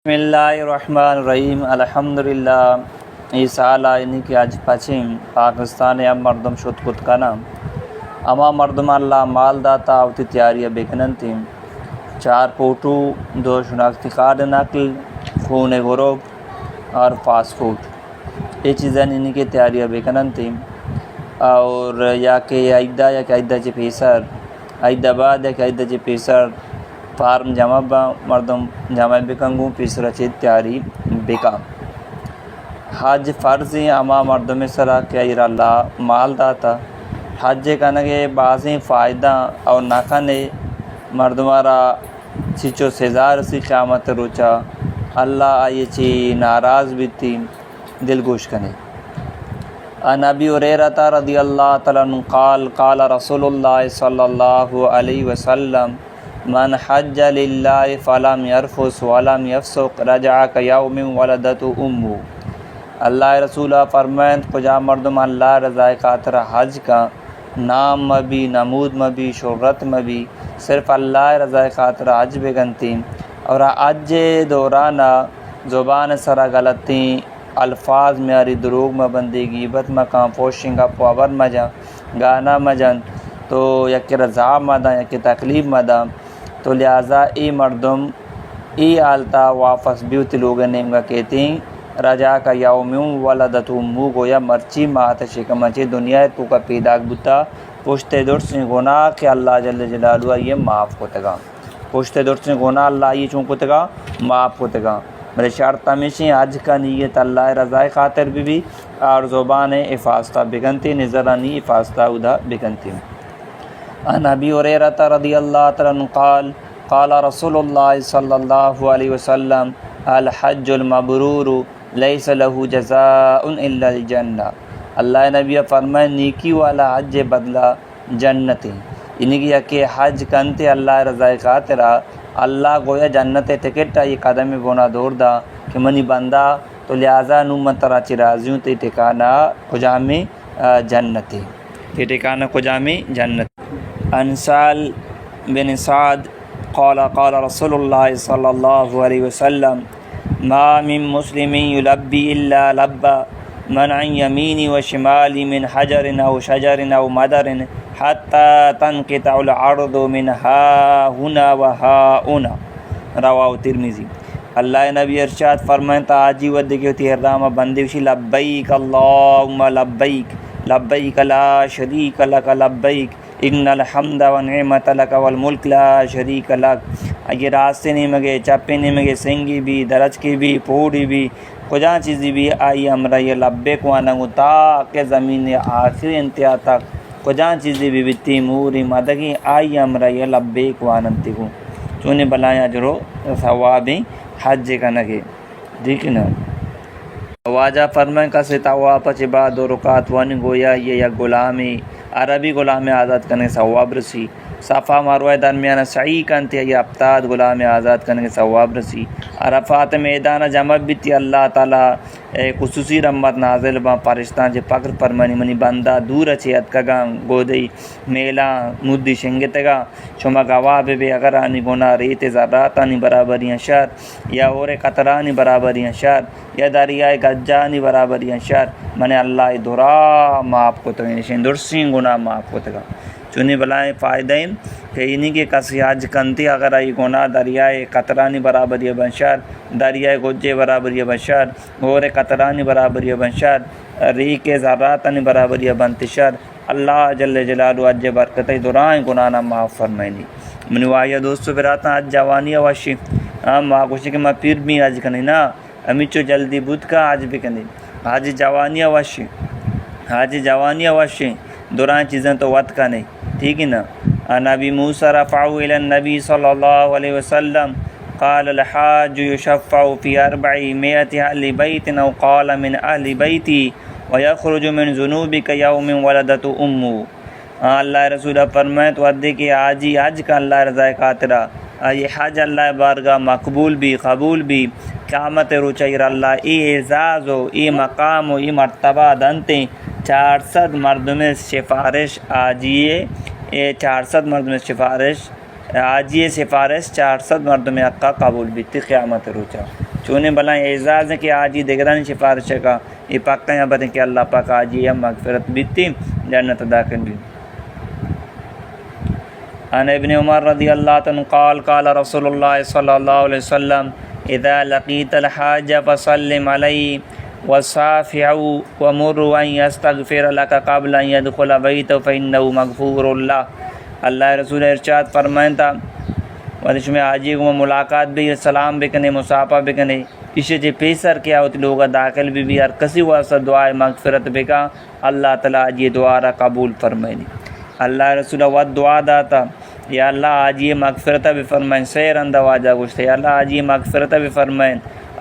بسم اللہ الرحمن الرحیم الحمدللہ ای سال آئینی کہ آج پچھیم پاکستان ام مردم شد کت کنم اما مردم اللہ مال داتا اوتی تیاری بکنن تیم 4 فوٹو 2 شناختی کارڈ نقل خون غروب اور فاسٹ فوڈ یہ چیزیں انہی کی تیاری بکنن تیم اور یا کہ ایدہ چی پیسر ایدہ بعد یا کہ ایدہ چی پیسر فارم جمع با مردم جمع بکنگو پیسر چی تیاری بکا حج فرضی اما مردم سرا کہ ایر اللہ مال داتا حج کنگے بعضی فائدہ اور ناکھنے مردمارا چیچو سزار سی قیامت روچا اللہ آئی چی ناراض بیتی دل گوش کنے عن ابی ہریرہ رضی اللہ تعالی عنہ قال قال رسول اللہ صلی اللہ علیہ وسلم من حج للہ فلم یرفث ولم یفسق رجع کیوم ولدت امہ اللہ رسولہ فرمائند کجا مردم اللہ رضائے خاطر حج کا نام مبی نمود مبی شہرت مبی صرف اللہ رضائے خاطر حج بگنتی اور حج دورانا زبان سرا غلطی الفاظ میاری دروغ مبندی غیبت مکان فوشنگا پاور مجا گانا مجن تو یک رضا مدا یک تکلیف مدا تو لہٰذا ای مردم ای آلتا واپس بیوتی لوگ نیمگا کہتی رجا کا یوم ولدت امہ گویا مرچی مات شکمچی دنیا تو کا پیداک بتا پشتے درسن گناہ کہ اللہ جل جلالہ یہ معاف ہوتگا پشتے درسن گناہ اللہ یہ چون کتگا معاف ہوتگا میرے شرط ہمیشہ حج کا نیت اللہ رضائے خاطر بھی اور زبان حفاظتہ بگنتی نظرانی حفاظتہ ادا بگنتی عن ابی ہریرہ رضی اللہ تعالی عنہ قال قال رسول اللہ صلی اللہ علیہ وسلم الحج المبرور لیس له جزاء الا الجنہ اللہ نبی فرمائے نیکی والا حج بدلہ جنت یعنی کہ حج کنتے اللہ رضائے خاطر اللہ گویا جنت ٹکٹ یہ قدم بونا دور دا کہ منی بندہ تو لہٰذا نومن ترا چرازیوں تے ٹھکانہ کجامی جنت تے ٹھکانہ کجامی جنت عن سال بن سعد قال قال رسول اللہ صلی اللہ علیہ وسلم ما من مسلم یلبی الا لبا من عن یمین و شمال من حجر او شجر او مدر حتی تنقطع العرض من ها هنا و ها هنا رواہ ترمذی اللہ نبی ارشاد فرمائیں تا آجی ود کے ہوتی احرام بندی لبیک اللہم لبیک لبیک لا شریک لک لبیک ان الحمد والنعمت لک والملک لا شریک لک یہ راستے نہیں مگے چپے نہیں مگے سنگی بھی درج کی بھی پوڑی بھی کجا چیزی بھی آئی ہمرا یہ لبے کو آنگو تاکہ زمین آخر انتہا تک کجا چیزی بھی بیتی موری مدگی آئی ہمرا یہ لبے کو آنگتی کو چونے بلایا جرو ثوابیں حج کا نگے ٹھیک نا واجہ فرمائیں کا ستاوا پچ بعد دو رکعت وانی گویا یہ یا غلامی عربی غلام آزاد کرنے کے ثواب رسی صفا مروہ درمیان سعی کنتی یہ افتاد غلام آزاد کرنے کے ثواب رسی عرفات میدان جمع بیتی اللہ تعالی خصوصی رحمت نازل با پرشتان جے پکر پر منی بندہ دور اچھی اتکگا گودئی میلا مدی شنگتگا شما گواہ بے اگر آنی گناہ ریت ذراتانی برابریاں شر یا اور قطرانی برابریاں شر یا دریائے گجانی برابریاں شر من اللہ دورا معاف کو تگا درسین گناہ معاف کو تگا چونی بلائیں فائدہ کہ انہی کے کسی حج کنتی اگر آئی گناہ دریائے قطرانی برابری بنشار دریائے گجے برابری بنشار غور قطرانی برابری بنشار ریق ذراتانی برابری بنتشار اللہ جل جلالہ حج برکتِ دورائیں گناہ معاف فرمائنی منوایا دوستو براتا حج جوانی واشی ماں کوشی کہ میں پھر بھی حج کنی نا امیچو جلدی بدھ کا حج بھی کنی حج جوانی واشی حج جوانی واشی دوران چیزیں تو وقت کا نہیں ٹھیک ہے نا عن ابی موسیٰ رفعہ الی النبی صلی اللہ علیہ وسلم قال الحاج یشفع فی 400 اہل بیت او قال من اہل بیتی ویخرج من ذنوبک یوم ولدت امہ اللہ رسول فرمائے تو ادھے کہ آجی حج کا اللہ رضائے خاطرہ یہ حج اللہ بارگاہ مقبول بھی قبول بھی قیامت روچیر اللہ ای اعزاز و ای مقام و ای مرتبہ دنتے 400 مردم سفارش آجیے 400 مردم سفارش آجیے سفارش 400 مردم حقہ قبول بیتی قیامت روچا چونے بلا اعزاز ہے کہ آج ہی دیگرانی سفارش کا یہ پاکہ یہاں بتیں کہ اللہ پاک آج ہی مغفرت بیتی جنت داخل بھی. عن ابن عمر رضی اللہ عنہ قال قال رسول اللہ صلی اللہ علیہ وسلم اذا لقیت الحاج فسلم علیہ وصافحوا ومروا ان يستغفر لك قبل ان يدخل بيته فانه مغفور اللہ. اللہ رسول ارشاد فرمائیں تھا ورش میں حاجی کو ملاقات بھی سلام بھی کنے مصافحہ بھی کنے اسے جے پیسر کیا ہوتی لوگا داخل بھی ہر کسی واسطہ دعائے مغفرت بھی کا اللہ تعالیٰ آج یہ دعا را قبول فرمائیں. اللہ رسول وقت دعا داتا یا اللہ آج یہ مغفرت بھی فرمائیں سیر اندہ واجہ گوشتے یا اللہ آج یہ مغفرت بھی فرمائیں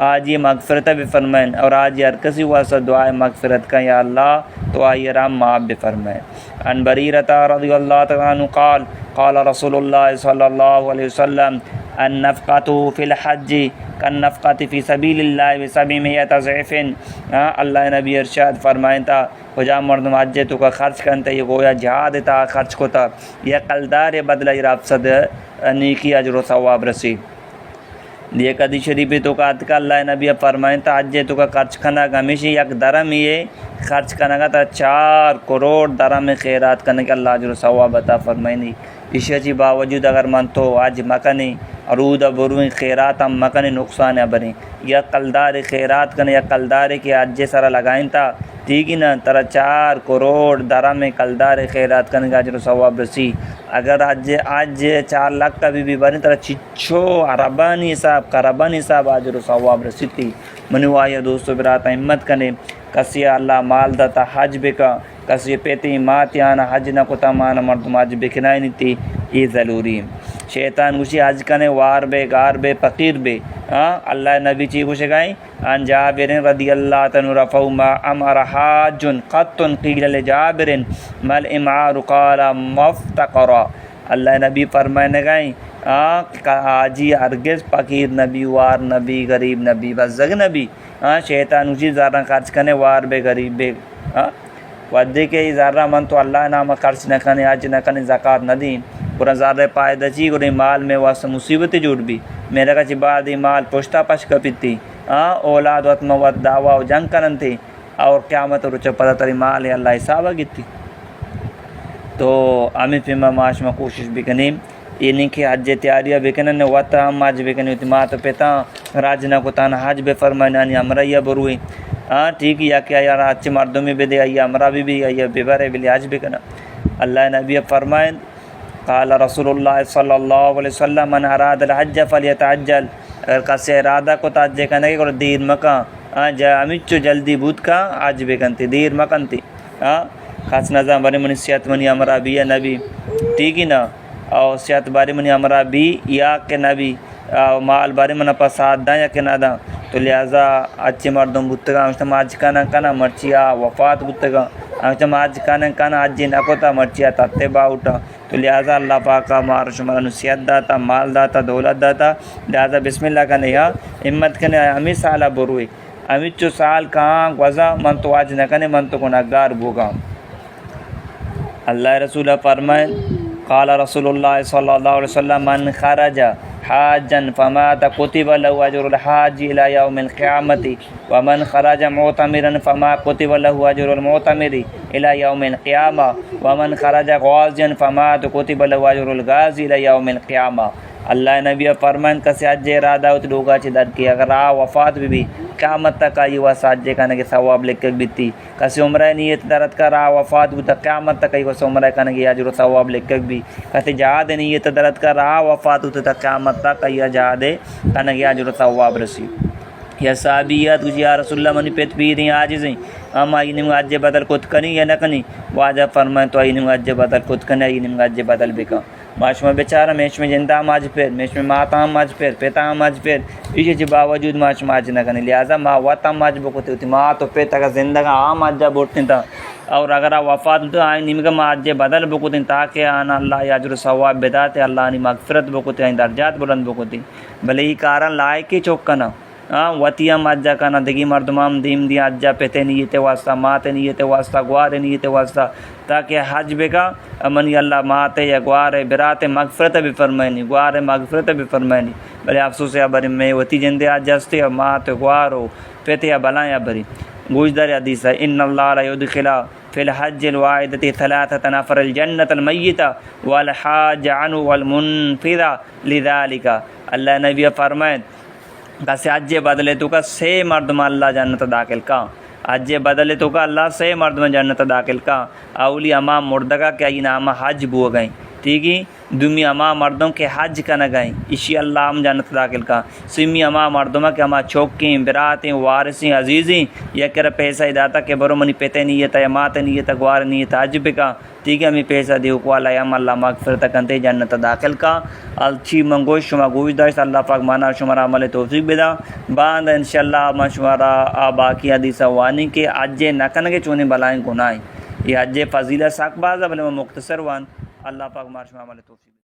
آج یہ مغفرت بھی فرمائیں اور آج ہر کسی واسطہ دعائے مغفرت کا یا اللہ تو آئی رام معاف بھی فرمائیں. عن بریرۃ رضی اللہ تعالیٰ عنہ قال قال رسول اللہ صلی اللہ علیہ وسلم النفقۃ فی الحج کالنفقۃ فی سبیل اللہ بسبعمائۃ ضعف. اللہ نبی ارشاد فرمائیں تھا خجا مردم حج تو کا خرچ کرتے یہ گویا جہاد تا خرچ کو تھا یہ قلدار بدلہ رافصد نیکی اجر و ثواب رسی. یہ قدی شریف تو کا اتکا اللہ نبی فرمائیں تھا حج تو کا خرچ کرنا کا ہمیشہ یک درم یہ خرچ کرنا کا تھا 4 کروڑ درم خیرات کرنے کے اللہ اجر و ثواب عطا فرمائنی. اس چیز باوجود اگر من تو آج مکنی عرود بروئیں خیرات ہم مکنی نقصان بنیں یا قلدار خیرات کرنے یا قلدار کے آج سارا لگائیں تھا ٹھیک ہی نا ترا 4 کروڑ درم قلدار خیرات کرنے کا اجر و ثواب رسی. اگر آج 4 لاکھ کا بھی بنی ترا چچو عربانی حساب کربانی حساب اجر و ثواب رسیتی. منو آیا دوستو برات ہمت کنے کسی اللہ مال داتا حج بکا کسی پیتی ماتی آنا حج نہ کتا مانا مردم حج بکنائی نہیں تھی یہ ضروری. شیطان گوشی حج کنے وار بے گار بے فقیر بے اللہ نبی چی گوشے گائیں ان جابر رضی اللہ عنہ رفعوا ما امر حاج قط قیل لجابر مل امعار قال مفتقر. اللہ نبی فرمائے گائیں آجی ہرگز فقیر نبی وار نبی غریب نبی بس زگ نبی شیطان اسی زارہ خرچ کرنے وار بے غریب بے ودے کے زارہ من تو اللہ نام خرچ نہ کرنے آج نہ کرنے زکوٰۃ نہ دیں پورا زارہ پائدہ چی گرے مال میں واسطہ مصیبت جوڑ بھی میرا کچھ بعد مال پوشتا پش کپیتی اولاد وط موت دعویٰ و جنگ کرن تھی اور قیامت رچ پتہ تری مال ہے اللہ حسابہ گتی. تو ہمیں پیما معاش میں کوشش بھی کنیم یہ نہیں کہ حج تیاریاں بکنن وقت ہم حج بکنی ہوتی ماں تو پیتا راج نہ کو تانا حج بے فرمائنانی ہمرا یہ بروئی ٹھیک یا کیا یار اچھے مردوں میں بھی دے آئیے ہمرا بھی آئیے بے برے بلی حج بکنا. اللہ نبی فرمائیں قال رسول اللہ صلی اللہ علیہ وسلم من اراد الحج فلیتعجل. اگر کسی ارادہ کو تاجے کرنے کے دیر مکان جا امیچو جلدی بود کا حج بکنتی دیر مکن تھی خاص نظام بری منی صحت منی ہمرا بھی یا نبی ٹھیک ہی نا اور صحت باری منی ہمرا بھی یا کہ نبی مال باری منہ پساد داں یا کہ نہ داں تو لہٰذا اچھے مردوں بتگا ہم آج کانا مرچیا وفات بتگا ہم آج کانا آج نہ کوتا مرچیا تاتے با اٹھا تو لہٰذا اللہ پاکا مار شمال نصیحت داتا مال داتا دولت داتا لہٰذا بسم اللہ کا نہیں ہمت کنے ہمیں سالہ بروئی ہمیں چو سال کہاں گوزا من تو آج نہ کنے من تو گناہگار بوگا. اللہ رسول فرمائے قال رسول اللہ صلی اللہ علیہ وسلم من خرج حاجا فمات كتب له اجر الحاج الى يوم القيامه ومن خرج معتمرا فما كتب له اجر المعتمر الى يوم القيامه ومن خرج غازيا فمات كتب له اجر الغازي الى يوم القيامه. اللہ نبی فرمان کسی حج ارادہ ہوتی لوگا چی در کی اگر وفات بھی قیامت تک آئی واسا حج کانے کے ثواب لکھ بھی تھی کسی عمرہ نیت درد کا وفات بھی تک قیامت تک آئی واسا عمرہ کانے کے اجر و ثواب لکھ بھی کسی جہاد نیت درد کا وفات ہوتی تک قیامت تک آئی جہاد کانے کے اجر و ثواب رسی. یا صحابیات کچھ یا رسول اللہ منی پیت پی رہی آج سے ہم آئی نمگ حج بدل خود کنی یا نہ کنی واجہ فرمائیں تو آئی نمگ حج بدل خود کنی آئی نمگ حج بدل بکا معاش میں بیچارہ میش میں جندہ ہم آج پھر میش میں ماتا ہم آج پھر پیتا ہم آج پھر اسی چیز باوجود معاش میں آج نہ کرنے لہٰذا ماں وط ہم آج بکتے ہوتی ماں تو پیتا کا زندگی عام آج جا بوٹتے تھا اور اگر وفات تو آئیں نمگا ماں آج بدل بکتے تاکہ آنا اللہ اجر و ثواب بداتے اللہ نے مغفرت بکتے ہیں درجات بلند بکتے بھلے ہی کارن لائے کی چوکنا وطیم حجہ کنا دگی مردمام دیم دی حجہ پیتے نیت واسطہ ماتے نیت واسطہ گوارے نیت واسطہ تاکہ حج بگا منی اللہ ماتے یا گوارے برات مغفرت بھی فرمائنی گوارے مغفرت بھی فرمائنی بلے افسوس یا بری میں وتی جندے حج ہستے ماتے گوارو پیتے یا بلائیں یا بری گوش در حدیث ہے ان اللہ لا یدخلا فی الحج الواحدۃ ثلاثۃ نفر الجنۃ المیتہ والحاج عنہ والمنفذ لذالک اللہ نبی فرمائے کسی حج بدلے تو کا سے مردم اللہ جنت داخل کا حج بدلے تو کا اللہ سے مردم جنت داخل کا اولی اما مردگا کیا یہ نام حج بو گئیں ٹھیک ہی دومی اما مردوں کے حج کا نہ گئیں اسی اللہ ہم جنت داخل کا سمی اما مردمہ کے اما چوکیں براتیں وارثیں عزیزیں یا کر پیسہ داتا کہ برو منی پیتے نیت یا مات نیت گوار نیت حج بکا ٹھیک ہے ہمیں پیسہ دیو کو اللہ اللہ مغفرت کنتے جنت داخل کا الچی منگوش شما گوش داشت اللہ پاک مانا شمارا عمل توفیق بدا باند انشاءاللہ ما شمارا باقی حدیث وانی کے حج نہ کنگے چونے بلائیں گناہیں یہ حج فضیلہ ساک بازا بلے میں مختصر وان اللہ پاک مارش میں عمل توفیق